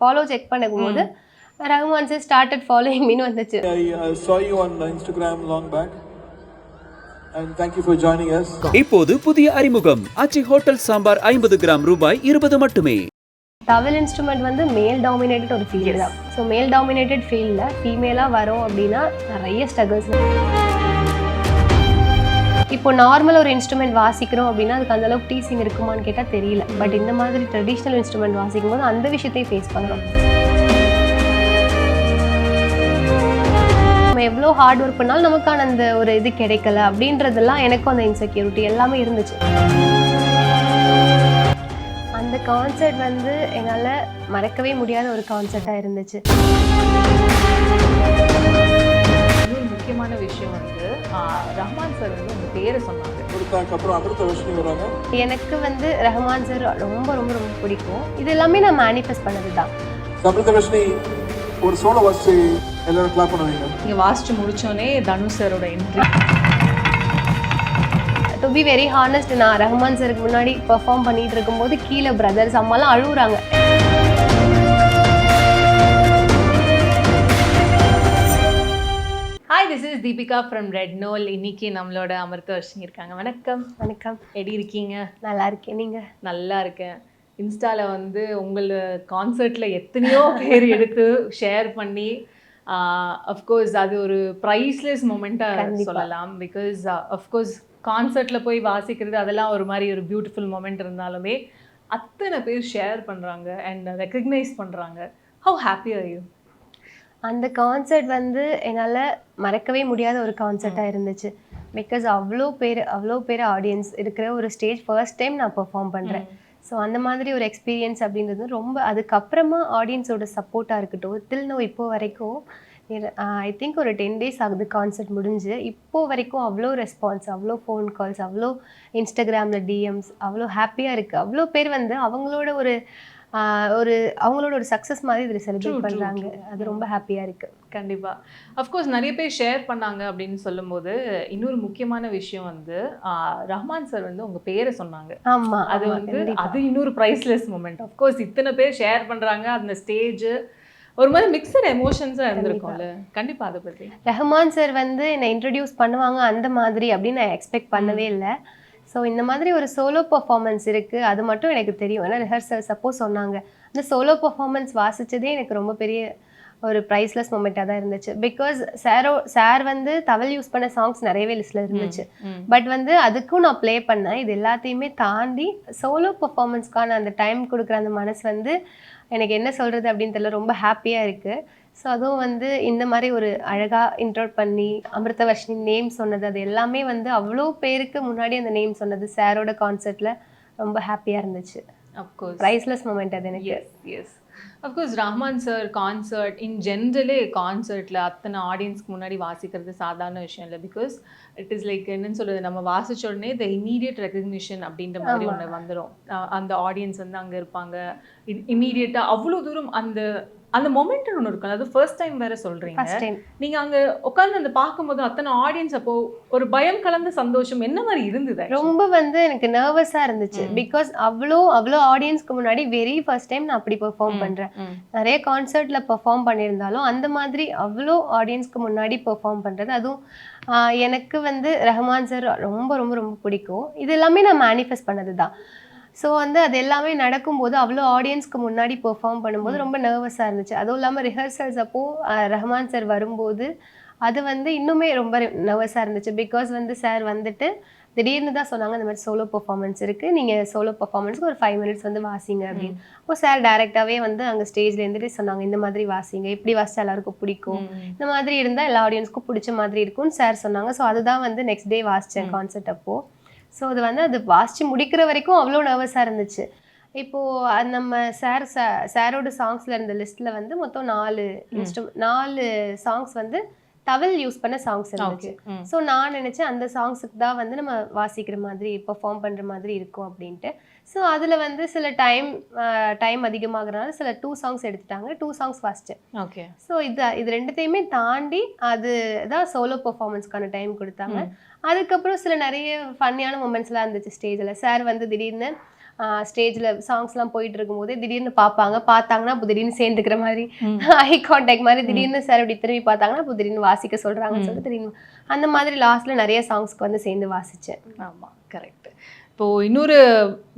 Follow check பண்ணும்போது Rahman sir started following மீனு வந்துச்சு. I saw you on Instagram long back and thank you for joining us. இப்போது புதிய அறிமுகம் ஆச்சி ஹோட்டல் சாம்பார் 50 கிராம் ரூபாய் 20 மட்டுமே. தவில் இன்ஸ்ட்ருமெண்ட் வந்து மேல் டாமினேட்டட் ஒரு ஃபீல்டு தான். ஸோ மேல் டாமினேட்டட் ஃபீல்டில் ஃபீமேலாக வரோம் அப்படின்னா நிறைய ஸ்ட்ரகிள்ஸ். இப்போ நார்மல் ஒரு இன்ஸ்ட்ருமெண்ட் வாசிக்கிறோம் அப்படின்னா அதுக்கு அந்தளவுக்கு டீசிங் இருக்குமான்னு கேட்டால் தெரியல. பட் இந்த மாதிரி ட்ரெடிஷ்னல் இன்ஸ்ட்ருமெண்ட் வாசிக்கும் போது அந்த விஷயத்தையும் ஃபேஸ் பண்ணுறோம். நம்ம எவ்வளோ ஹார்ட் ஒர்க் பண்ணாலும் நமக்கான அந்த ஒரு இது கிடைக்கல அப்படின்றதெல்லாம் எனக்கும் அந்த இன்செக்யூரிட்டி எல்லாமே இருந்துச்சு. அந்த கான்சர்ட் வந்து என்னால் மறக்கவே முடியாத ஒரு கான்சர்ட்டாக இருந்துச்சு. இன்னொரு முக்கியமான விஷயம் வந்து ரஹ்மான் சார் வந்து உங்கள் பேரை சொன்னாங்க. எனக்கு வந்து ரஹ்மான் சார் ரொம்ப ரொம்ப ரொம்ப பிடிக்கும். இது எல்லாமே நான் மேனிஃபெஸ்ட் பண்ணது தான். ஒரு சோலோ வாசி எல்லாரும் கிளாப் பண்ணுவீங்க. நீங்க வாசிச்சு முடிச்சோனே தனுஷ் சாரோட entry. To be very honest, நான் ரஹ்மான் சாருக்கு முன்னாடி பெர்ஃபார்ம் பண்ணிட்டு இருக்கும்போது கீழே பிரதர்ஸ் அம்மாலாம் அழுகுறாங்க. Hi, this is Deepika from red நோல். இன்னைக்கு நம்மளோட அமிர்தவர்ஷினி இருக்காங்க. வணக்கம். வணக்கம். எப்படி இருக்கீங்க? நல்லா இருக்கேன். நீங்க? நல்லா இருக்கேன். இன்ஸ்டாவில் வந்து உங்களை கான்சர்ட்டில் எத்தனையோ பேர் எடுத்து ஷேர் பண்ணி அஃப்கோர்ஸ் அது ஒரு ப்ரைஸ்லெஸ் மொமெண்ட்டாக சொல்லலாம். பிகாஸ் அஃப்கோர்ஸ் கான்சர்ட்டில் போய் வாசிக்கிறது அதெல்லாம் ஒரு மாதிரி ஒரு பியூட்டிஃபுல் மொமெண்ட் இருந்தாலுமே அத்தனை பேர் ஷேர் பண்ணுறாங்க அண்ட் ரெக்கக்னைஸ் பண்ணுறாங்க. How happy are you? அந்த கான்சர்ட் வந்து என்னால் மறக்கவே முடியாத ஒரு கான்சர்ட்டாக இருந்துச்சு. பிகாஸ் அவ்வளோ பேர் ஆடியன்ஸ் இருக்கிற ஒரு ஸ்டேஜ் ஃபர்ஸ்ட் டைம் நான் பெர்ஃபார்ம் பண்ணுறேன். ஸோ அந்த மாதிரி ஒரு எக்ஸ்பீரியன்ஸ் அப்படின்றது ரொம்ப, அதுக்கப்புறமா ஆடியன்ஸோட சப்போர்ட்டாக இருக்கட்டும், தில் நோ இப்போ வரைக்கும் ஐ திங்க் ஒரு 10 days ஆகுது கான்சர்ட் முடிஞ்சு. இப்போது வரைக்கும் அவ்வளோ ரெஸ்பான்ஸ், அவ்வளோ ஃபோன் கால்ஸ், அவ்வளோ இன்ஸ்டாகிராமில் டிஎம்ஸ், அவ்வளோ ஹாப்பியாக இருக்குது. அவ்வளோ பேர் வந்து அவங்களோட ஒரு சக்ஸஸ் மாதிரி இதில் செலிப்ரேட் பண்ணுறாங்க. அது ரொம்ப ஹாப்பியாக இருக்குது. கண்டிப்பாக. அஃப்கோர்ஸ் நிறைய பேர் ஷேர் பண்ணாங்க அப்படின்னு சொல்லும்போது இன்னொரு முக்கியமான விஷயம் வந்து ரஹ்மான் சார் வந்து உங்கள் பேரை சொன்னாங்க. ஆமாம், அது வந்து அது இன்னொரு ப்ரைஸ்லெஸ் மூமெண்ட். அஃப்கோர்ஸ் இத்தனை பேர் ஷேர் பண்ணுறாங்க. அந்த ஸ்டேஜ் ஒரு மாதிரி மிக்சட் எமோஷன்ஸாக இருந்திருக்கும்ல. கண்டிப்பாக அதை பற்றி ரஹ்மான் சார் வந்து என்னை இன்ட்ரடியூஸ் பண்ணுவாங்க அந்த மாதிரி அப்படின்னு நான் எக்ஸ்பெக்ட் பண்ணவே இல்லை. ஸோ இந்த மாதிரி ஒரு சோலோ பர்ஃபார்மன்ஸ் இருக்குது, அது மட்டும் எனக்கு தெரியும். ஏன்னா ரிஹர்சல் சப்போஸ் சொன்னாங்க. அந்த சோலோ பர்ஃபார்மன்ஸ் வாசித்ததே எனக்கு ரொம்ப பெரிய ஒரு ப்ரைஸ்லெஸ் மூமெண்ட்டாக தான் இருந்துச்சு. பிகாஸ் சார் வந்து தவல் யூஸ் பண்ண சாங்ஸ் நிறையவே லிஸ்ட்டில் இருந்துச்சு. பட் வந்து அதுக்கும் நான் ப்ளே பண்ணேன். இது எல்லாத்தையுமே தாண்டி சோலோ பர்ஃபார்மன்ஸ்க்கான அந்த டைம் கொடுக்குற அந்த மனசு வந்து எனக்கு என்ன சொல்கிறது அப்படின்னு தெரியல, ரொம்ப ஹாப்பியாக இருக்குது. ஸோ அதுவும் வந்து இந்த மாதிரி ஒரு அழகாக இன்ட்ரோட் பண்ணி அமிர்தவர்ஷினி நேம் சொன்னது, அது எல்லாமே வந்து அவ்வளோ பேருக்கு முன்னாடி அந்த நேம் சொன்னது சாரோட கான்சர்ட்டில் ரொம்ப ஹாப்பியாக இருந்துச்சு. அஃப்கோர்ஸ் ப்ரைஸ்லெஸ் மூமெண்ட் அது எனக்கு. Yes of course Rahman sir concert in ஜென்ரலே கான்சர்ட்டில் அத்தனை ஆடியன்ஸ்க்கு முன்னாடி வாசிக்கிறது சாதாரண விஷயம் இல்லை. பிகாஸ் இட் இஸ் லைக் என்னன்னு சொல்கிறது, நம்ம வாசிச்ச உடனே த இமீடியட் ரெகக்னிஷன் அப்படின்ற மாதிரி ஒன்று வந்துடும். அந்த ஆடியன்ஸ் வந்து அங்கே இருப்பாங்க இமீடியட்டாக. அவ்வளோ தூரம் அந்த மொமெண்ட் ஒன்று இருக்கும். அது ஃபர்ஸ்ட் டைம் வேற சொல்கிறீங்க நீங்கள் அங்கே உட்காந்து அந்த பார்க்கும்போது அத்தனை ஆடியன்ஸ், அப்போது ஒரு பயம் கலந்த சந்தோஷம் என்ன மாதிரி இருந்தது? ரொம்ப வந்து எனக்கு நர்வஸாக இருந்துச்சு. பிகாஸ் அவ்வளோ ஆடியன்ஸ்க்கு முன்னாடி வெரி ஃபர்ஸ்ட் டைம் நான் அப்படி பெர்ஃபார்ம் பண்ணுறேன். நிறைய கான்சர்ட்டில் பெர்ஃபார்ம் பண்ணியிருந்தாலும் அந்த மாதிரி அவ்வளோ ஆடியன்ஸ்க்கு முன்னாடி பெர்ஃபார்ம் பண்ணுறது, அதுவும் எனக்கு வந்து ரஹ்மான் சார் ரொம்ப ரொம்ப ரொம்ப பிடிக்கும். இது எல்லாமே நான் மேனிஃபெஸ்ட் பண்ணது தான். ஸோ வந்து அது எல்லாமே நடக்கும்போது அவ்வளோ ஆடியன்ஸ்க்கு முன்னாடி பெர்ஃபார்ம் பண்ணும்போது ரொம்ப நர்வஸாக இருந்துச்சு. அதுவும் இல்லாமல் ரிஹர்சல்ஸ் அப்போது ரஹ்மான் சார் வரும்போது அது வந்து இன்னுமே ரொம்ப நர்வஸாக இருந்துச்சு. பிகாஸ் வந்து சார் வந்துட்டு திடீர்னு தான் சொன்னாங்க இந்த மாதிரி சோலோ பர்ஃபார்மன்ஸ் இருக்குது, நீங்கள் சோலோ பர்ஃபார்மன்ஸ்க்கு ஒரு 5 minutes வந்து வாசிங்க அப்படின்னு. அப்போ சார் டேரெக்டாகவே வந்து அங்கே ஸ்டேஜில் இருந்துட்டு சொன்னாங்க, இந்த மாதிரி வாசிங்க, இப்படி வாசிச்சா எல்லாருக்கும் பிடிக்கும், இந்த மாதிரி இருந்தால் எல்லா ஆடியன்ஸ்க்கும் பிடிச்ச மாதிரி இருக்கும்னு சார் சொன்னாங்க. ஸோ அதுதான் வந்து நெக்ஸ்ட் டே வாசித்தேன் கான்சர்ட் அப்போது. ஸோ அது வந்து அது வாசித்து முடிக்கிற வரைக்கும் அவ்வளோ நர்வஸாக இருந்துச்சு. இப்போது நம்ம சாரோட சாங்ஸில் இருந்த லிஸ்ட்டில் வந்து மொத்தம் 4 சாங்ஸ் வந்து தவில் யூஸ் பண்ண சாங்ஸ் இருந்துச்சு. ஸோ நான் நினச்சேன் அந்த சாங்ஸுக்கு தான் வந்து நம்ம வாசிக்கிற மாதிரி பெர்ஃபார்ம் பண்ணுற மாதிரி இருக்கும் அப்படின்ட்டு. ஸோ அதில் வந்து சில டைம் அதிகமாகறதுனால சில 2 songs எடுத்துட்டாங்க. 2 songs வாசித்தேன். ஓகே. ஸோ இது ரெண்டுத்தையுமே தாண்டி அது தான் சோலோ பெர்ஃபார்மன்ஸ்க்கான டைம் கொடுத்தாங்க. அதுக்கப்புறம் சில நிறைய ஃபன்னியான மூமெண்ட்ஸ்லாம் இருந்துச்சு ஸ்டேஜில். சார் வந்து திடீர்னு ஸ்டேஜில் சாங்ஸ்லாம் போயிட்டு இருக்கும்போது திடீர்னு பார்த்தாங்கன்னா அப்போ திடீர்னு சேர்ந்துக்கிற மாதிரி ஐ கான்டாக்ட் மாதிரி திடீர்னு சார் இப்படி திரும்பி பார்த்தாங்கன்னா அப்போ திடீர்னு வாசிக்க சொல்கிறாங்கன்னு சொல்லிட்டு திடீர்னு அந்த மாதிரி லாஸ்ட்டில் நிறைய சாங்ஸ்க்கு வந்து சேர்ந்து வாசித்தேன். ஆமாம், கரெக்ட். இப்போது இன்னொரு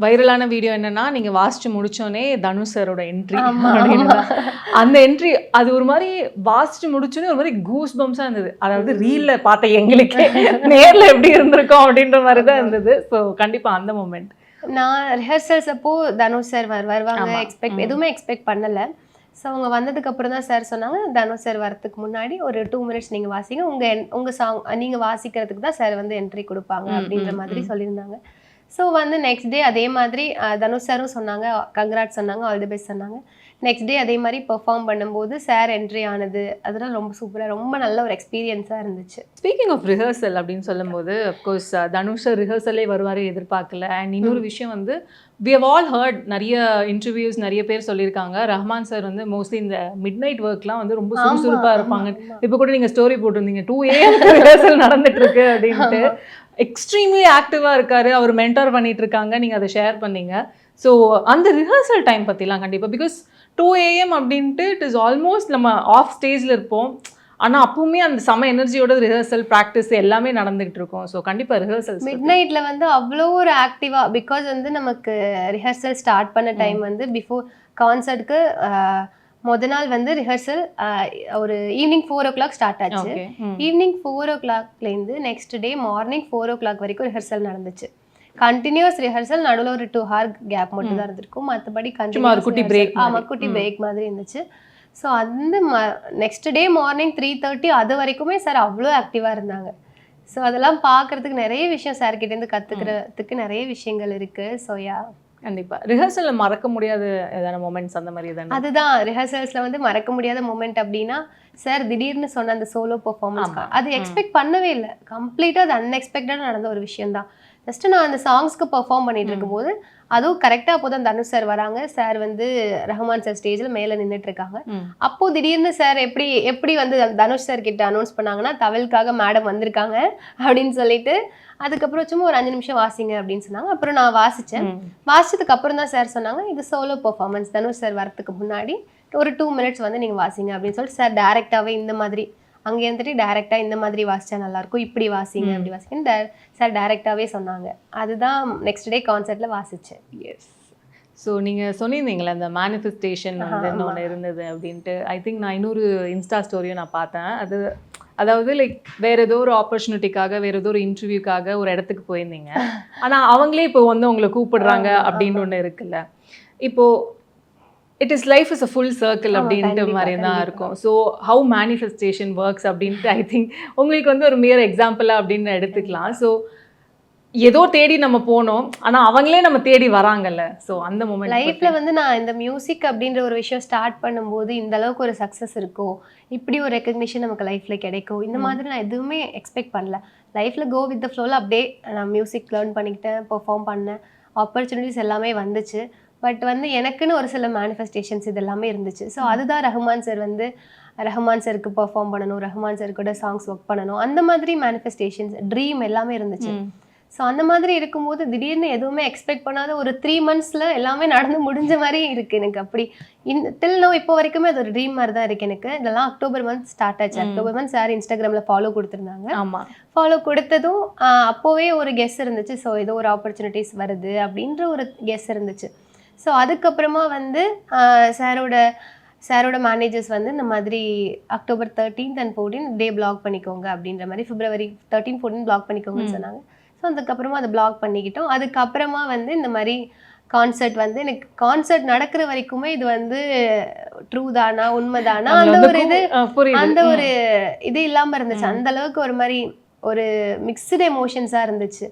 வைரலான வீடியோ என்னன்னா, நீங்கள் வாசிச்சு முடிச்சோடனே தனுஷ் சாரோட என்ட்ரி அப்படின்னு. அந்த என்ட்ரி அது ஒரு மாதிரி வாசிச்சு முடிச்சோடனே ஒரு மாதிரி கூஸ் பம்ஸாக இருந்தது. அதாவது ரீலில் பார்த்த எங்களுக்கே நேரில் எப்படி இருந்திருக்கோம் அப்படின்ற மாதிரி தான் இருந்தது. ஸோ கண்டிப்பாக அந்த மூமெண்ட். நான் ரிஹர்சல்ஸ் அப்போ தனுஷ் சார் வருவாங்க எதுவுமே எக்ஸ்பெக்ட் பண்ணலை. ஸோ அவங்க வந்ததுக்கப்புறம் தான் சார் சொன்னாங்க, தனுஷ் சார் வரத்துக்கு முன்னாடி ஒரு 2 மினிட்ஸ் நீங்கள் வாசிங்க, உங்கள் சாங் நீங்கள் வாசிக்கிறதுக்கு தான் சார் வந்து என்ட்ரி கொடுப்பாங்க அப்படின்ற மாதிரி சொல்லியிருந்தாங்க. ஸோ வந்து நெக்ஸ்ட் டே அதே மாதிரி தனுஷ் சாரும் சொன்னாங்க, கங்க்ராட் சொன்னாங்க, ஆல் தி பெஸ்ட் சொன்னாங்க. நெக்ஸ்ட் டே அதே மாதிரி பெர்ஃபார்ம் பண்ணும்போது சார் என்ட்ரி ஆனது அதெல்லாம் ரொம்ப சூப்பராக ரொம்ப நல்ல ஒரு எக்ஸ்பீரியன்ஸாக இருந்துச்சு. ஸ்பீக்கிங் ஆஃப் ரிஹர்சல் அப்படின்னு சொல்லும்போது அஃப்கோர்ஸ் தனுஷ் ரிஹர்சலே வருவார் எதிர்பார்க்கல. அண்ட் இன்னொரு விஷயம் வந்து வி ஹவ் ஆல் ஹர்ட், நிறைய இன்டர்வியூஸ் நிறைய பேர் சொல்லியிருக்காங்க, ரஹ்மான் சார் வந்து மோஸ்ட்லி இந்த மிட் நைட் ஒர்க்லாம் வந்து ரொம்ப சுறுசுறுப்பாக இருப்பாங்க. இப்போ கூட நீங்கள் ஸ்டோரி போட்டிருந்தீங்க 2 AM ரிஹர்சல் நடந்துட்டு இருக்கு அப்படின்ட்டு. எக்ஸ்ட்ரீம்லி ஆக்டிவாக இருக்காரு, அவர் மென்டார் பண்ணிட்டு இருக்காங்க, நீங்கள் அதை ஷேர் பண்ணீங்க. ஸோ அந்த ரிஹர்சல் டைம் பற்றிலாம் கண்டிப்பாக, பிகாஸ் 2 AM அப்படின்ட்டு இட் இஸ் ஆல்மோஸ்ட் நம்ம ஆஃப் ஸ்டேஜில் இருப்போம். ஆனால் அப்பவுமே அந்த செம எனர்ஜியோட ரிஹர்சல் ப்ராக்டிஸ் எல்லாமே நடந்துகிட்டு இருக்கும். ஸோ கண்டிப்பாக ரிஹர்சல் மிட் நைட்டில் வந்து அவ்வளோ ஒரு ஆக்டிவாக, பிகாஸ் வந்து நமக்கு ரிஹர்சல் ஸ்டார்ட் பண்ண டைம் வந்து பிஃபோர் கான்சர்ட்க்கு நாள் வந்து ரிஹர்சல் ஒரு ஈவினிங் 4 o'clock ஸ்டார்ட் ஆச்சு. ஈவினிங் 4 o'clockலேருந்து நெக்ஸ்ட் டே மார்னிங் 4 o'clock வரைக்கும் ரிஹர்சல் நடந்துச்சு. கண்டினியூஸ் ரிஹர்சல், நடுவில் ஒரு 2 hour கேப் மட்டும் தான் இருந்திருக்கும். மற்றபடி குட்டி பிரேக், ஆமாம் குட்டி பிரேக் மாதிரி இருந்துச்சு. ஸோ அந்த நெக்ஸ்ட் டே மார்னிங் 3:30 அது வரைக்குமே சார் அவ்வளோ ஆக்டிவாக இருந்தாங்க. ஸோ அதெல்லாம் பார்க்குறதுக்கு நிறைய விஷயம் சார்கிட்டேருந்து கற்றுக்கிறதுக்கு நிறைய விஷயங்கள் இருக்குது. ஸோ கண்டிப்பாக ரிஹர்சலில் மறக்க முடியாத ஏதான மூமெண்ட்ஸ் அந்த மாதிரி தானே? அதுதான் ரிஹர்சல்ஸில் வந்து மறக்க முடியாத மூமெண்ட் அப்படின்னா சார் திடீர்னு சொன்ன அந்த சோலோ பெர்ஃபார்மன்ஸ் அது எக்ஸ்பெக்ட் பண்ணவே இல்லை. கம்ப்ளீட்டாக அது அன்எக்ஸ்பெக்டடாக நடந்த ஒரு விஷயம் தான். ஜஸ்ட்டு நான் அந்த சாங்ஸ்க்கு பெர்ஃபார்ம் பண்ணிட்டு இருக்கும்போது அதுவும் கரெக்டாக அப்போ தான் தனுஷ் சார் வராங்க. சார் வந்து ரஹ்மான் சார் ஸ்டேஜில் மேலே நின்றுட்டு இருக்காங்க. அப்போது திடீர்னு சார் எப்படி வந்து தனுஷ் சார் கிட்ட அனௌன்ஸ் பண்ணாங்கன்னா, தவலுக்காக மேடம் வந்திருக்காங்க அப்படின்னு சொல்லிட்டு, அதுக்கப்புறம் சும்மா ஒரு 5 நிமிஷம் வாசிங்க அப்படின்னு சொன்னாங்க. அப்புறம் நான் வாசிச்சதுக்கு அப்புறம் தான் சார் சொன்னாங்க, இது சோலோ பெர்ஃபார்மன்ஸ், தனுஷ் சார் வரத்துக்கு முன்னாடி ஒரு 2 minutes வந்து நீங்கள் வாசிங்க அப்படின்னு சொல்லிட்டு சார் டேரெக்டாகவே இந்த மாதிரி அங்கே இருந்துட்டு டேரெக்டாக இந்த மாதிரி வாசிச்சா நல்லாயிருக்கும், இப்படி வாசிங்க அப்படி வாசிங்கன்னு சார் டேரெக்டாகவே சொன்னாங்க. அதுதான் நெக்ஸ்ட் டே கான்சர்ட்டில் வாசித்தேன். எஸ். ஸோ நீங்கள் சொன்னிருந்தீங்களே அந்த மேனிஃபெஸ்டேஷன் வந்து ஒன்று இருந்தது அப்படின்ட்டு. ஐ திங்க் நான் இன்னொரு இன்ஸ்டா ஸ்டோரியும் நான் பார்த்தேன். அதாவது லைக் வேறு ஏதோ ஒரு ஆப்பர்ச்சுனிட்டிக்காக வேறு ஏதோ ஒரு இன்டர்வியூக்காக ஒரு இடத்துக்கு போயிருந்தீங்க. ஆனால் அவங்களே இப்போ வந்து உங்களை கூப்பிடுறாங்க அப்படின்னு ஒன்று இருக்குல்ல. இப்போது it is life is a full circle அப்படின்ட்டு மாதிரி தான் இருக்கும். ஸோ ஹவு மேனிஃபெஸ்டேஷன் ஒர்க்ஸ் அப்படின்ட்டு ஐ திங்க் உங்களுக்கு வந்து ஒரு மியர் எக்ஸாம்பிளாக அப்படின்னு எடுத்துக்கலாம். ஸோ ஏதோ தேடி நம்ம போனோம், ஆனால் அவங்களே நம்ம தேடி வராங்கல்ல. ஸோ அந்த மூமெண்ட் லைஃப்பில் வந்து நான் இந்த மியூசிக் அப்படின்ற ஒரு விஷயம் ஸ்டார்ட் பண்ணும்போது இந்த அளவுக்கு ஒரு சக்ஸஸ் இருக்கும், இப்படி ஒரு ரெக்கக்னிஷன் நமக்கு லைஃப்பில் கிடைக்கும், இந்த மாதிரி நான் எதுவுமே எக்ஸ்பெக்ட் பண்ணல. லைஃப்பில் கோ வித் த ஃப்ளோவில் அப்படியே நான் மியூசிக் லேர்ன் பண்ணிக்கிட்டேன், பெர்ஃபார்ம் பண்ணேன், ஆப்பர்ச்சுனிட்டிஸ் எல்லாமே வந்துச்சு. பட் வந்து எனக்குன்னு ஒரு சில மேனிஃபெஸ்டேஷன்ஸ் இது எல்லாமே இருந்துச்சு. ஸோ அதுதான் ரஹ்மான் சாருக்கு பெர்ஃபார்ம் பண்ணணும், ரஹ்மான் சார் கூட சாங்ஸ் ஒர்க் பண்ணணும், அந்த மாதிரி மேனிஃபெஸ்டேஷன்ஸ் ட்ரீம் எல்லாமே இருந்துச்சு. ஸோ அந்த மாதிரி இருக்கும்போது திடீர்னு எதுவுமே எக்ஸ்பெக்ட் பண்ணாத ஒரு 3 monthsல எல்லாமே நடந்து முடிஞ்ச மாதிரி இருக்குது எனக்கு. அப்படி டில் நோ இப்போ வரைக்குமே அது ஒரு ட்ரீம் மாதிரி தான் இருக்குது எனக்கு. இதெல்லாம் அக்டோபர் மந்த் ஸ்டார்ட் ஆச்சு. அக்டோபர் மந்த் சார் இன்ஸ்டாகிராமில் ஃபாலோ கொடுத்துருந்தாங்க. ஆமாம், ஃபாலோ கொடுத்ததும் அப்போவே ஒரு கெஸ் இருந்துச்சு. ஸோ ஏதோ ஒரு ஆப்பர்ச்சுனிட்டிஸ் வருது அப்படின்ற ஒரு கெஸ் இருந்துச்சு. ஸோ அதுக்கப்புறமா வந்து சாரோட மேனேஜர்ஸ் வந்து இந்த மாதிரி October 13th and 14th day black பண்ணிக்கோங்க அப்படின்ற மாதிரி, பிப்ரவரி 13, 14 பிளாக் பண்ணிக்கோங்கன்னு சொன்னாங்க. ஸோ அதுக்கப்புறமா அதை பிளாக் பண்ணிக்கிட்டோம். அதுக்கப்புறமா வந்து இந்த மாதிரி கான்சர்ட் வந்து எனக்கு கான்சர்ட் நடக்கிற வரைக்குமே இது வந்து ட்ரூ தானா உண்மைதானா அந்த ஒரு இது இல்லாமல் இருந்துச்சு. அந்த அளவுக்கு ஒரு மாதிரி ஒரு மிக்ஸ்டு எமோஷன்ஸாக இருந்துச்சு.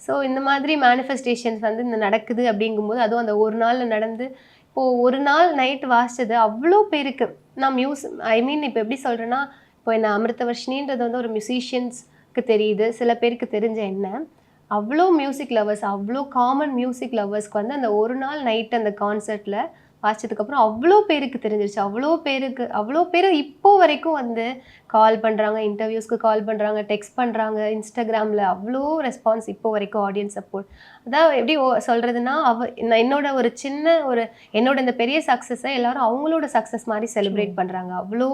ஸோ இந்த மாதிரி மேனிஃபெஸ்டேஷன்ஸ் வந்து இந்த நடக்குது அப்படிங்கும்போது, அதுவும் அந்த ஒரு நாளில் நடந்து இப்போது ஒரு நாள் நைட் வாசிச்சது அவ்வளோ பேருக்கு நான் இப்போ எப்படி சொல்கிறேன்னா, இப்போ என்ன அமிர்தவர்ஷினின்றது வந்து ஒரு மியூசிஷியன்ஸ்க்கு தெரியுது, சில பேருக்கு தெரிஞ்ச என்ன, அவ்வளோ மியூசிக் லவர்ஸ், அவ்வளோ காமன் மியூசிக் லவர்ஸ்க்கு வந்து அந்த ஒரு நாள் நைட் அந்த கான்சர்ட்டில் வாசிச்சதுக்கப்புறம் அவ்வளோ பேருக்கு தெரிஞ்சிருச்சு. அவ்வளோ பேர் இப்போ வரைக்கும் வந்து கால் பண்ணுறாங்க, இன்டர்வியூஸ்க்கு கால் பண்ணுறாங்க, டெக்ஸ்ட் பண்ணுறாங்க, இன்ஸ்டாகிராமில் அவ்வளோ ரெஸ்பான்ஸ் இப்போ வரைக்கும் ஆடியன்ஸ் சப்போர்ட். அதான் எப்படி சொல்கிறதுனா, என்னோட ஒரு சின்ன என்னோட இந்த பெரிய சக்ஸஸை எல்லாரும் அவங்களோட சக்ஸஸ் மாதிரி செலிப்ரேட் பண்ணுறாங்க. அவ்வளோ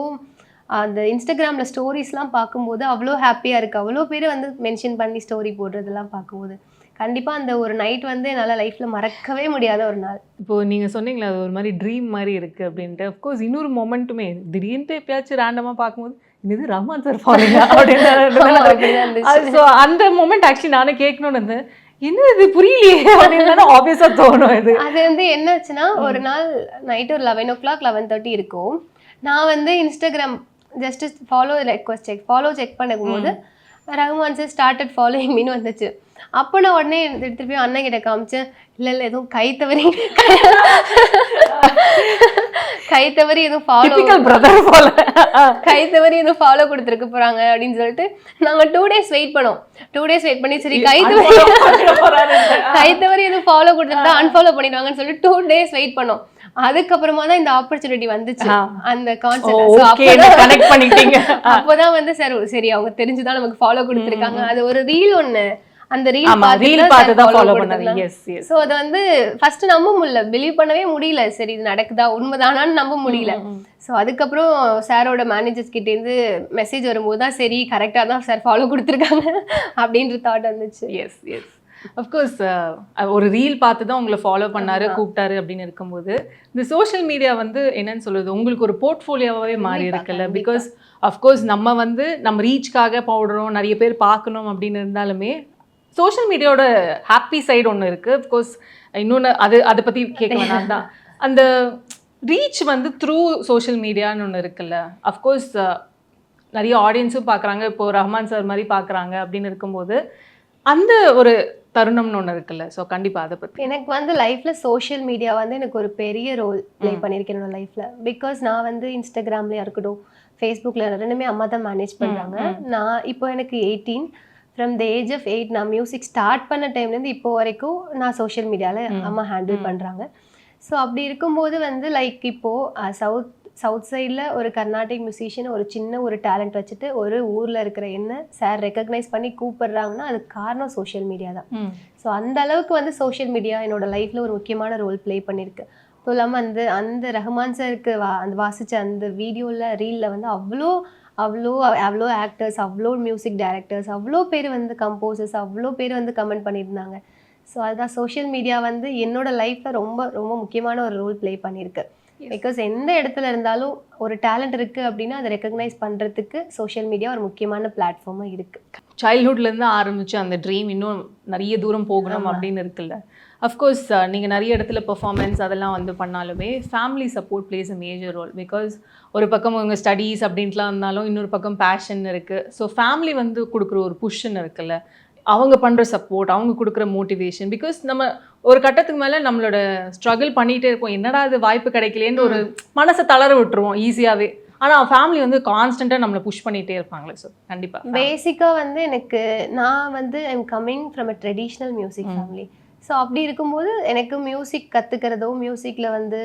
அந்த இன்ஸ்டாகிராமில் ஸ்டோரிஸ்லாம் பார்க்கும்போது அவ்வளோ ஹாப்பியாக இருக்குது. அவ்வளோ பேர் வந்து மென்ஷன் பண்ணி ஸ்டோரி போடுறதெல்லாம் பார்க்கும்போது கண்டிப்பாக அந்த ஒரு நைட் வந்து என்னால் லைஃப்பில் மறக்கவே முடியாத ஒரு நாள். இப்போது நீங்கள் சொன்னீங்களா அது ஒரு மாதிரி ட்ரீம் மாதிரி இருக்குது அப்படின்ட்டு. அஃப்கோர்ஸ் இன்னொரு மொமெண்ட்டுமே திடீர்னு எப்பயாச்சும் ரேண்டமாக பார்க்கும்போது இது ரஹ்மான் சார் ஃபாலோங்க அப்படின்னு. ஸோ அந்த மொமெண்ட் ஆக்சுவலி நானே கேட்கணும்னு இருந்தேன். என்ன இது புரியலையே அப்படின்னு ஆப்வியஸாக தோணும். அது வந்து என்னாச்சுன்னா, ஒரு நாள் நைட்டு ஒரு 11 o'clock 11:30 இருக்கும். நான் வந்து இன்ஸ்டாகிராம் ஜஸ்ட் ஃபாலோ செக் பண்ணும்போது ரஹ்மான் சார் ஸ்டார்டட் ஃபாலோயிங் மீன்னு வந்துச்சு. அப்போ நான் உடனே திருப்பி அண்ணன் கிட்ட காமிச்சேன். இல்லை எதுவும் கை தவறி எதுவும் ஃபாலோ கொடுத்துருக்க போறாங்க அப்படின்னு சொல்லிட்டு நாங்கள் 2 days வெயிட் பண்ணோம். 2 days வெயிட் பண்ணி சரி கை தவறி எதுவும் ஃபாலோ கொடுத்துட்டா அன்ஃபாலோ பண்ணிடுவாங்கன்னு சொல்லிட்டு 2 days வெயிட் பண்ணோம். அதுக்கப்புறமா தான் இந்த ஆப்பர்ச்சுனிட்டி வந்துச்சு. அந்த கான்செப்ட் அப்போதான் வந்து சரி அவங்க தெரிஞ்சுதான் நமக்கு ஃபாலோ கொடுத்துருக்காங்க. அது ஒரு ரீல் ஒண்ணு, அந்த ரீல் பார்த்து தான் ஃபாலோ பண்ணாங்க. சோ அது வந்து ஃபர்ஸ்ட் நம்ப முடியல, பிலீவ் பண்ணவே முடியல. சரி இது நடக்குதா உண்மைதானான்னு நம்ப முடியல. ஸோ அதுக்கப்புறம் சாரோட மேனேஜர்ஸ் கிட்டேருந்து மெசேஜ் வரும்போது தான் சரி கரெக்டாக தான் சார் ஃபாலோ கொடுத்துருக்காங்க அப்படின்ற தாட் வந்துச்சு. எஸ் எஸ் அஃப்கோர்ஸ் ஒரு ரீல் பார்த்து தான் உங்களை ஃபாலோ பண்ணாரு, கூப்பிட்டாரு அப்படின்னு இருக்கும்போது இந்த சோஷியல் மீடியா வந்து என்னன்னு சொல்றது உங்களுக்கு ஒரு போர்ட்ஃபோலியோவாகவே மாறி இருக்குல்ல. பிகாஸ் அஃப்கோர்ஸ் நம்ம ரீச்காக போடுறோம், நிறைய பேர் பார்க்கணும் அப்படின்னு இருந்தாலுமே சோஷியல் மீடியாவோட ஹாப்பி சைடு ஒன்று இருக்குது. அஃப்கோர்ஸ் இன்னொன்று அதை பற்றி கேட்க வேணாம் தான். அந்த ரீச் வந்து த்ரூ சோஷியல் மீடியான்னு ஒன்று இருக்குல்ல. அஃப்கோர்ஸ் நிறைய ஆடியன்ஸும் பார்க்குறாங்க, இப்போது ரஹ்மான் சார் மாதிரி பார்க்குறாங்க அப்படின்னு இருக்கும்போது அந்த ஒரு தருணம்னு ஒன்று இருக்குல்ல. ஸோ கண்டிப்பாக அதை பற்றி எனக்கு வந்து லைஃப்பில் சோஷியல் மீடியா வந்து எனக்கு ஒரு பெரிய ரோல் ப்ளே பண்ணியிருக்கேன் என்னோட லைஃப்பில். பிகாஸ் நான் வந்து இன்ஸ்டாகிராம்லேயே இருக்கட்டும், ஃபேஸ்புக்கில் ரெண்டுமே அம்மா தான் மேனேஜ் பண்ணுறாங்க. நான் இப்போ எனக்கு 18, ஃப்ரம் த ஏஜ் ஆஃப் 8 நான் மியூசிக் ஸ்டார்ட் பண்ண டைம்லேருந்து இப்போ வரைக்கும் நான் சோஷியல் மீடியாவில் அம்மா ஹேண்டில் பண்ணுறாங்க. ஸோ அப்படி இருக்கும்போது வந்து லைக் இப்போது சவுத் சைடில் ஒரு கர்நாடிக் மியூசிஷியன் ஒரு சின்ன ஒரு டேலண்ட் வச்சுட்டு ஒரு ஊரில் இருக்கிற என்ன சார் ரெக்கக்னைஸ் பண்ணி கூப்பிடுறாங்கன்னா அதுக்கு காரணம் சோஷியல் மீடியா தான். ஸோ அந்த அளவுக்கு வந்து சோஷியல் மீடியா என்னோட லைஃப்பில் ஒரு முக்கியமான ரோல் ப்ளே பண்ணியிருக்கு. அதுவும் இல்லாமல் அந்த ரஹ்மான் சாருக்கு அந்த வாசித்த அந்த வீடியோவில் ரீலில் வந்து அவ்வளோ ஆக்டர்ஸ், அவ்வளோ மியூசிக் டைரக்டர்ஸ், அவ்வளோ பேர் வந்து கம்போசர்ஸ், அவ்வளோ பேர் வந்து கமெண்ட் பண்ணியிருந்தாங்க. ஸோ அதுதான் சோஷியல் மீடியா வந்து என்னோட லைஃப்பில் ரொம்ப ரொம்ப முக்கியமான ஒரு ரோல் ப்ளே பண்ணியிருக்கு. பிகாஸ் எந்த இடத்துல இருந்தாலும் ஒரு டேலண்ட் இருக்குது அப்படின்னா அதை ரெக்கக்னைஸ் பண்ணுறதுக்கு சோஷியல் மீடியா ஒரு முக்கியமான பிளாட்ஃபார்மாக இருக்குது. சைல்ட்ஹுட்லேருந்து ஆரம்பித்து அந்த ட்ரீம் இன்னும் நிறைய தூரம் போகணும் அப்படின்னு இருக்குல்ல. அஃப்கோர்ஸ் நீங்கள் நிறைய இடத்துல பெர்ஃபார்மன்ஸ் அதெல்லாம் வந்து பண்ணாலுமே family support plays a major role. Because ஒரு பக்கம் உங்கள் ஸ்டடீஸ் அப்படின்ட்டுலாம் இருந்தாலும் இன்னொரு பக்கம் பேஷன் இருக்குது. ஸோ ஃபேமிலி வந்து கொடுக்குற ஒரு புஷ்ன்னு இருக்குல்ல, அவங்க பண்ணுற சப்போர்ட், அவங்க கொடுக்குற மோட்டிவேஷன். பிகாஸ் நம்ம ஒரு கட்டத்துக்கு மேலே நம்மளோட ஸ்ட்ரகிள் பண்ணிகிட்டே இருப்போம், என்னடா அது வாய்ப்பு கிடைக்கலேன்னு ஒரு மனசை தளர விட்டுருவோம் ஈஸியாகவே. ஆனால் ஃபேமிலி வந்து கான்ஸ்டண்ட்டாக நம்மளை புஷ் பண்ணிகிட்டே இருப்பாங்களே. ஸோ கண்டிப்பாக பேசிக்காக வந்து நான் வந்து I'm coming from a traditional music family. So அப்படி இருக்கும்போது எனக்கு மியூசிக் கற்றுக்கிறதோ மியூசிக்கில் வந்து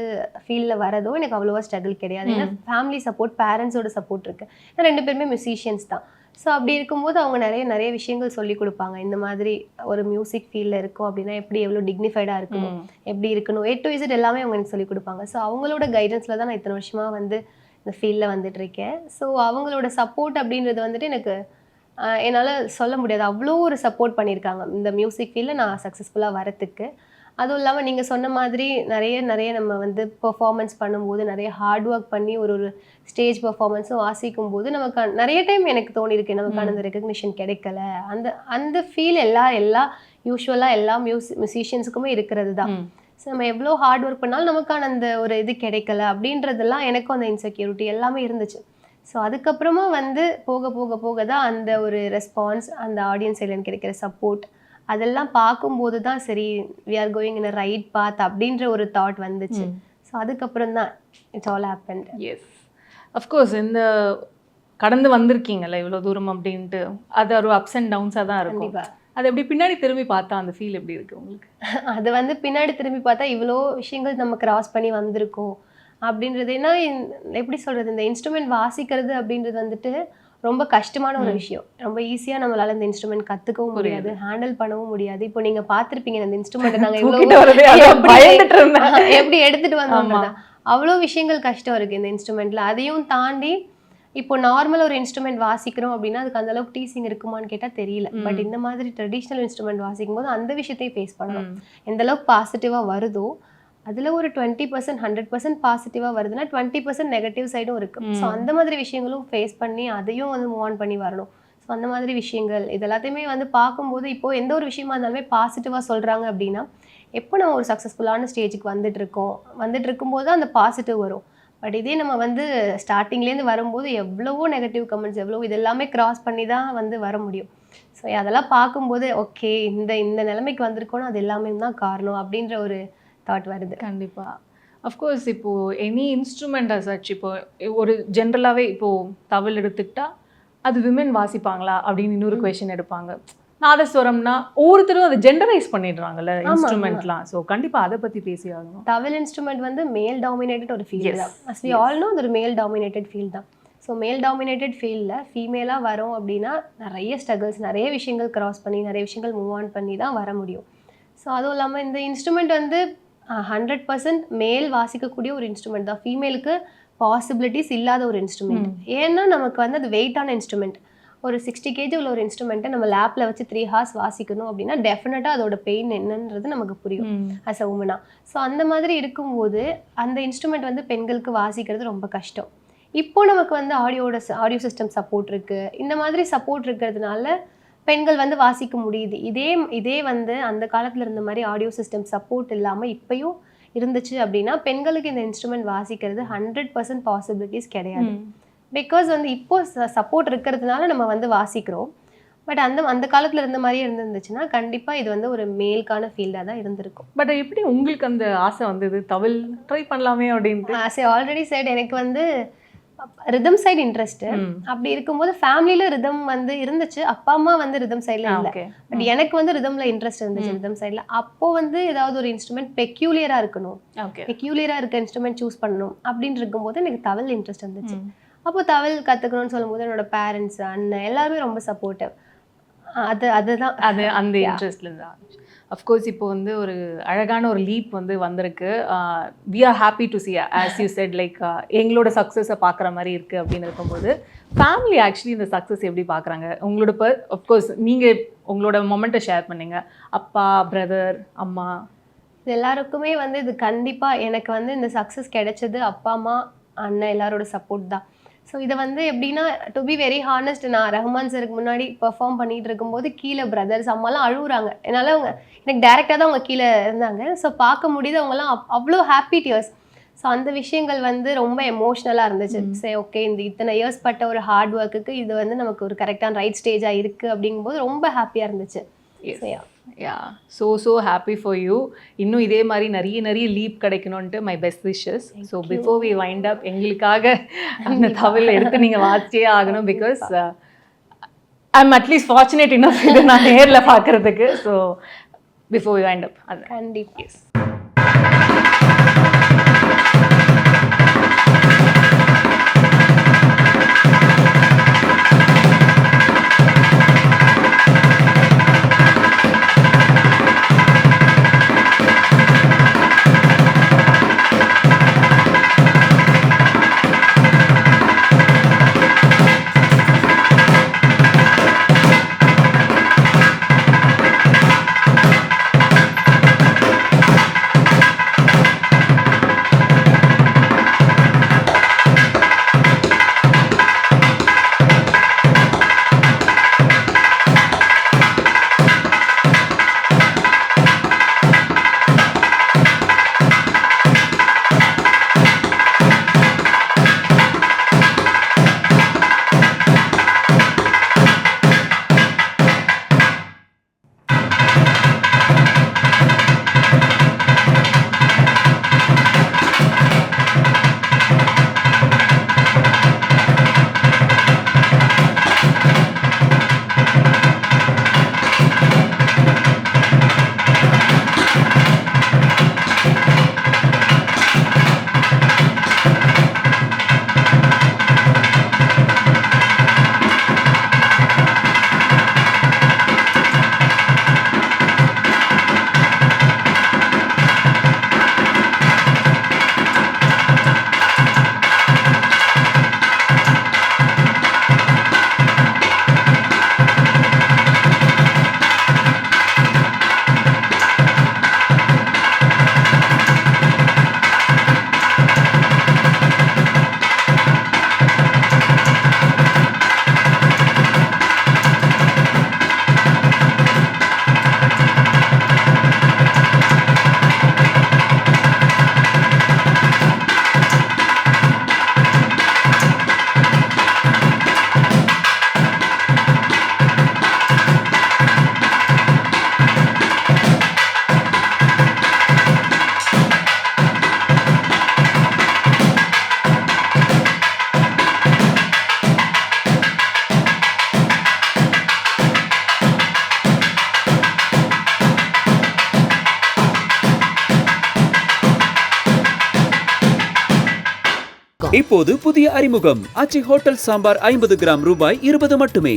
ஃபீல்டில் வரதோ எனக்கு அவ்வளோவா ஸ்ட்ரகிள் கிடையாது. ஏன்னா ஃபேமிலி சப்போர்ட், பேரண்ட்ஸோட சப்போர்ட் இருக்குது. ஏன்னா 2 பேருமே மியூசிஷியன்ஸ் தான். ஸோ அப்படி இருக்கும்போது அவங்க நிறைய விஷயங்கள் சொல்லி கொடுப்பாங்க. இந்த மாதிரி ஒரு மியூசிக் ஃபீல்டில் இருக்கும் அப்படின்னா எப்படி எவ்வளோ டிக்னிஃபைடாக இருக்கணும், எப்படி இருக்கணும், A to Z எல்லாமே அவங்க எனக்கு சொல்லி கொடுப்பாங்க. ஸோ அவங்களோட கைடன்ஸில் தான் நான் இத்தனை வருஷமாக வந்து இந்த ஃபீல்டில் வந்துட்டுருக்கேன். ஸோ அவங்களோட சப்போர்ட் அப்படின்றது வந்துட்டு எனக்கு என்னால் சொல்ல முடியாது, அவ்வளோ ஒரு சப்போர்ட் பண்ணியிருக்காங்க இந்த மியூசிக் ஃபீல்டில் நான் சக்ஸஸ்ஃபுல்லாக வரத்துக்கு. அதுவும் இல்லாமல் நீங்கள் சொன்ன மாதிரி நிறைய நம்ம வந்து பெர்ஃபார்மன்ஸ் பண்ணும்போது நிறைய ஹார்ட் ஒர்க் பண்ணி ஒரு ஸ்டேஜ் பெர்ஃபார்மன்ஸும் வாசிக்கும் போது நமக்கு நிறைய டைம் எனக்கு தோணியிருக்கு நமக்கான அந்த ரெக்கக்னிஷன் கிடைக்கல. அந்த ஃபீல் யூஸ்வலாக எல்லா மியூசிஷியன்ஸுக்குமே இருக்கிறது தான். ஸோ நம்ம எவ்வளோ ஹார்ட் ஒர்க் பண்ணாலும் நமக்கான அந்த ஒரு இது கிடைக்கல அப்படின்றதெல்லாம் எனக்கும் அந்த இன்செக்யூரிட்டி எல்லாமே இருந்துச்சு. ஸோ அதுக்கப்புறமா வந்து போக தான் அந்த ஒரு ரெஸ்பான்ஸ், அந்த ஆடியன்ஸ் சைட்லேருந்து கிடைக்கிற சப்போர்ட் அதெல்லாம் பார்க்கும்போது தான் சரி we are going in a right path அப்படின்ற ஒரு தாட் வந்துச்சு. ஸோ அதுக்கப்புறம் தான் it's all happened. Yes of course இந்த கடந்து வந்திருக்கீங்கல்ல இவ்வளோ தூரம் அப்படின்ட்டு அது ஒரு அப்ஸ் அண்ட் டவுன்ஸாக தான் இருக்கும். அது எப்படி பின்னாடி திரும்பி பார்த்தா அந்த ஃபீல் எப்படி இருக்கு உங்களுக்கு? அது வந்து பின்னாடி திரும்பி பார்த்தா இவ்வளோ விஷயங்கள் நம்ம கிராஸ் பண்ணி வந்திருக்கோம் அப்படின்றது. ஏன்னா எப்படி சொல்கிறது, இந்த இன்ஸ்ட்ருமெண்ட் வாசிக்கிறது அப்படின்றது வந்துட்டு ரொம்ப கஷ்டமான ஒரு விஷயம். ரொம்ப ஈஸியாக நம்மளால இந்த இன்ஸ்ட்ருமெண்ட் கற்றுக்கவும் முடியாது, ஹேண்டில் பண்ணவும் முடியாது. இப்போ நீங்கள் பார்த்துருப்பீங்க இந்த இன்ஸ்ட்ருமெண்ட்டை நாங்கள் எப்படி எடுத்துகிட்டு வந்தோம். அவ்வளோ விஷயங்கள் கஷ்டம் இருக்குது இந்த இன்ஸ்ட்ருமெண்ட்டில். அதையும் தாண்டி இப்போ நார்மல் ஒரு இன்ஸ்ட்ருமெண்ட் வாசிக்கிறோம் அப்படின்னா அதுக்கு அந்த அளவுக்கு டீசிங் இருக்குமான்னு கேட்டால் தெரியல. பட் இந்த மாதிரி ட்ரெடிஷ்னல் இன்ஸ்ட்ருமெண்ட் வாசிக்கும் போது அந்த விஷயத்தையும் ஃபேஸ் பண்ணணும். எந்த அளவுக்கு பாசிட்டிவாக வருதோ அதில் ஒரு 20% 100% பாசிட்டிவாக வருதுன்னா 20% நெகட்டிவ் சைடும் இருக்குது. ஸோ அந்த மாதிரி விஷயங்களும் ஃபேஸ் பண்ணி அதையும் வந்து மூவ் ஆன் பண்ணி வரணும். ஸோ அந்த மாதிரி விஷயங்கள் இது எல்லாத்தையுமே வந்து பார்க்கும்போது இப்போது எந்த ஒரு விஷயமா இருந்தாலுமே பாசிட்டிவாக சொல்கிறாங்க அப்படின்னா எப்போ நம்ம ஒரு சக்ஸஸ்ஃபுல்லான ஸ்டேஜுக்கு வந்துட்டு இருக்கும்போது அந்த பாசிட்டிவ் வரும். பட் இதே நம்ம வந்து ஸ்டார்டிங்லேருந்து வரும்போது எவ்வளவோ நெகட்டிவ் கமெண்ட்ஸ் எவ்வளவோ இதெல்லாமே கிராஸ் பண்ணி தான் வந்து வர முடியும். ஸோ அதெல்லாம் பார்க்கும்போது ஓகே இந்த நிலைமைக்கு வந்திருக்கோன்னா அது எல்லாமே தான் காரணம் அப்படின்ற ஒரு தாட் வருது. கண்டிப்பாக. அஃப்கோர்ஸ் இப்போது எனி இன்ஸ்ட்ருமெண்ட் அசச் இப்போ ஒரு ஜென்ரலாகவே இப்போது தவில் எடுத்துக்கிட்டா அது விமென் வாசிப்பாங்களா அப்படின்னு இன்னொரு கொஷின் எடுப்பாங்க. நாதஸ்வரம்னா ஒவ்வொருத்தரும் அதை ஜெண்டரைஸ் பண்ணிடுறாங்கல்ல இன்ஸ்ட்ருமெண்ட்லாம். ஸோ கண்டிப்பாக அதை பற்றி பேசி ஆகணும். தவில் இன்ஸ்ட்ருமெண்ட் வந்து மேல் டாமினேட்டட் ஒரு ஃபீல்டு தான். அஸ் வி ஆல் நோ அது ஒரு மேல் டாமினேட்டட் ஃபீல்டு தான். ஸோ மேல் டாமினேட்டட் ஃபீல்டில் ஃபீமேலாக வரோம் அப்படின்னா நிறைய ஸ்ட்ரகிள்ஸ், நிறைய விஷயங்கள் கிராஸ் பண்ணி நிறைய விஷயங்கள் மூவ் ஆன் பண்ணி தான் வர முடியும். ஸோ அதுவும் இல்லாமல் இந்த இன்ஸ்ட்ருமெண்ட் வந்து 100% மேல் வாசிக்கக்கூடிய ஒரு இன்ஸ்ட்ருமெண்ட் தான். ஃபீமேலுக்கு பாசிபிலிட்டிஸ் இல்லாத ஒரு இன்ஸ்ட்ருமெண்ட். ஏன்னா நமக்கு வந்து அது வெயிட்டான இன்ஸ்ட்ருமெண்ட். ஒரு 60 kg உள்ள ஒரு இன்ஸ்ட்ருமெண்ட்டை நம்ம லேப்பில் வச்சு 3 hours வாசிக்கணும் அப்படின்னா டெஃபினட்டாக அதோட பெயின் என்னன்றது நமக்கு புரியும் அஸ் அ உமனா. ஸோ அந்த மாதிரி இருக்கும்போது அந்த இன்ஸ்ட்ருமெண்ட் வந்து பெண்களுக்கு வாசிக்கிறது ரொம்ப கஷ்டம். இப்போ நமக்கு வந்து ஆடியோ சிஸ்டம் சப்போர்ட் இருக்குது. இந்த மாதிரி சப்போர்ட் இருக்கிறதுனால பெண்கள் வந்து வாசிக்க முடியுது. இதே வந்து அந்த காலத்தில் இருந்த மாதிரி ஆடியோ சிஸ்டம் சப்போர்ட் இல்லாமல் இப்பயும் இருந்துச்சு அப்படின்னா பெண்களுக்கு இந்த இன்ஸ்ட்ருமெண்ட் வாசிக்கிறது 100% பாசிபிலிட்டிஸ் கிடையாது. பிகாஸ் வந்து இப்போ சப்போர்ட் இருக்கிறதுனால நம்ம வந்து வாசிக்கிறோம். பட் அந்த காலத்தில் இருந்த மாதிரியே இருந்துச்சுன்னா கண்டிப்பாக இது வந்து ஒரு மேலுக்கான ஃபீல்டாக தான் இருந்திருக்கும். பட் எப்படி உங்களுக்கு அந்த ஆசை வந்தது தவில் ட்ரை பண்ணலாமே அப்படின்ட்டு? ஆஸ் ஐ ஆல்ரெடி சைடு எனக்கு வந்து ரிதம் சைடு இன்ட்ரெஸ்ட். அப்படி இருக்கும்போது ஃபேமிலியில ரிதம் வந்து இருந்துச்சு. அப்பா அம்மா வந்து ரிதம் சைட்ல இல்ல. பட் எனக்கு வந்து ரிதம்ல இன்ட்ரெஸ்ட் இருந்துச்சு ரிதம் சைட்ல. அப்போ வந்து ஏதாவது ஒரு இன்ஸ்ட்ருமெண்ட் பெக்யூலியரா இருக்கணும், பெக்யூலியரா இருக்க இன்ஸ்ட்ருமெண்ட் சூஸ் பண்ணணும் அப்படின்னு இருக்கும்போது எனக்கு தவில் இன்ட்ரெஸ்ட் இருந்துச்சு. அப்போ தவில் கத்துக்கணும்னு சொல்லும்போது என்னோட பேரண்ட்ஸ், அண்ணன் எல்லாருமே ரொம்ப சப்போர்ட்டிவ். அதுதான் அந்த இன்ட்ரெஸ்ட்ல தான். அஃப்கோர்ஸ் இப்போ வந்து ஒரு அழகான ஒரு லீப் வந்து வந்திருக்கு. We are happy to see as you said like எங்களோட சக்ஸஸை பார்க்குற மாதிரி இருக்குது அப்படின்னு இருக்கும்போது ஃபேமிலி ஆக்சுவலி இந்த சக்ஸஸ் எப்படி பார்க்குறாங்க உங்களோட? அஃப்கோர்ஸ் நீங்கள் உங்களோட மொமெண்ட்டை ஷேர் பண்ணீங்க. அப்பா, பிரதர், அம்மா இது எல்லாருக்குமே வந்து இது கண்டிப்பாக எனக்கு வந்து இந்த சக்ஸஸ் கிடைச்சது அப்பா அம்மா அண்ணன் எல்லாரோட சப்போர்ட் தான். ஸோ இதை வந்து எப்படின்னா டு பி வெரி ஹானஸ்ட், நான் ரஹ்மான் சருக்கு முன்னாடி பெர்ஃபார்ம் பண்ணிட்டு இருக்கும்போது கீழே பிரதர்ஸ் அம்மாலாம் அழுகுறாங்க. என்னால் அவங்க எனக்கு டேரெக்டாக தான் அவங்க கீழே இருந்தாங்க. ஸோ பார்க்க முடியுது அவங்களாம் அவ்வளோ ஹாப்பி டியர்ஸ். ஸோ அந்த விஷயங்கள் வந்து ரொம்ப எமோஷ்னலாக இருந்துச்சு. சரி ஓகே இத்தனை இயர்ஸ் பட்ட ஒரு ஹார்ட் ஒர்க்குக்கு இது வந்து நமக்கு ஒரு கரெக்டான ரைட் ஸ்டேஜாக இருக்குது அப்படிங்கும்போது ரொம்ப ஹாப்பியாக இருந்துச்சு. So happy for you. இன்னும் இதே மாதிரி நிறைய லீப் கிடைக்கணும்ன்ட்டு my best wishes. So before we wind up எங்களுக்காக அந்த தவில் எடுத்து நீங்கள் வாசிச்சே ஆகணும். Because I am at least fortunate இன்னும் இது நான் நேரில் பார்க்குறதுக்கு. So before we wind up அது கண்டிப்பாக. எஸ். இப்போது புதிய அறிமுகம் ஆச்சி ஹோட்டல் சாம்பார் 50 கிராம் ரூபாய் 20 மட்டுமே.